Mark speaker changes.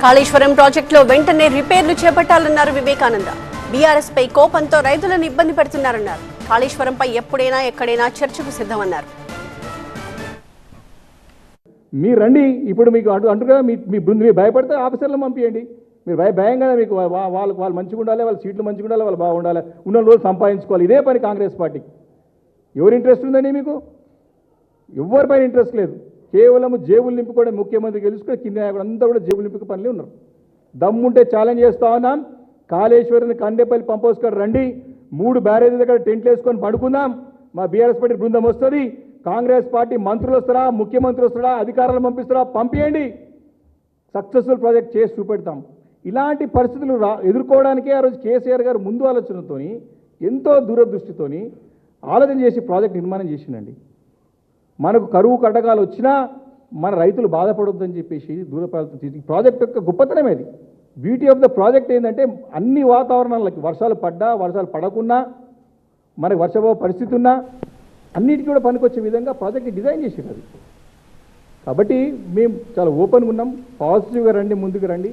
Speaker 1: కాళేశ్వరం ప్రాజెక్టులో వెంటనే రిపేర్లు చేపట్టాలన్నారు వివేకానంద. బీఆర్ఎస్ పై కోపంతో రైతులను ఇబ్బంది పెడుతున్నారన్నారు. కాళేశ్వరంపై ఎప్పుడైనా ఎక్కడైనా చర్చకు సిద్ధమన్నారు.
Speaker 2: మీరు రండి, ఇప్పుడు మీకు అంటారు మీరు భయపడితే ఆఫీసర్లు పంపించండి. మీరు భయం కదా మీకు, వాళ్ళు మంచిగా ఉండాలి, వాళ్ళ సీట్లు మంచిగా ఉండాలి, వాళ్ళు బాగుండాలి, ఉన్న రోజు సంపాదించుకోవాలి. ఇదే పని కాంగ్రెస్ పార్టీకి. ఎవరు ఇంట్రెస్ట్ ఉందండి మీకు? ఎవరిపైన ఇంట్రెస్ట్ లేదు. కేవలం జేబులు నింపుకోవడం. ముఖ్యమంత్రి గెలుచుకుని కింద అంతా కూడా జేబులు నింపుకు పనులే ఉన్నారు. దమ్ముంటే ఛాలెంజ్ చేస్తా ఉన్నాం. కాళేశ్వరం కండేపల్లి పంప్ హౌస్ కాడ రండి, 3 బ్యారేజీ దగ్గర టెంట్లు వేసుకొని పడుకుందాం. మా బీఆర్ఎస్ పార్టీ బృందం వస్తుంది. కాంగ్రెస్ పార్టీ మంత్రులు వస్తారా, ముఖ్యమంత్రి వస్తారా, అధికారులు పంపిస్తారా, పంపించండి. సక్సెస్ఫుల్ ప్రాజెక్ట్ చేసి చూపెడతాం. ఇలాంటి పరిస్థితులు ఎదుర్కోవడానికే ఆ రోజు కేసీఆర్ గారు ముందు ఆలోచనతో ఎంతో దూరదృష్టితోని ఆలోచన చేసి ప్రాజెక్ట్ నిర్మాణం చేసిండండి. మనకు కరువు కటకాలు వచ్చినా మన రైతులు బాధపడొద్దని చెప్పేసి దూరప్రాంతం ప్రాజెక్ట్ యొక్క గొప్పతనం అది. బ్యూటీ ఆఫ్ ద ప్రాజెక్ట్ ఏంటంటే అన్ని వాతావరణాలకి, వర్షాలు పడ్డా వర్షాలు పడకున్నా, మనకు వర్షాభావ పరిస్థితి ఉన్నా అన్నిటికీ కూడా పనికొచ్చే విధంగా ప్రాజెక్ట్ డిజైన్ చేసేది అది. కాబట్టి మేము చాలా ఓపెన్గా ఉన్నాం. పాజిటివ్గా రండి, ముందుకు రండి.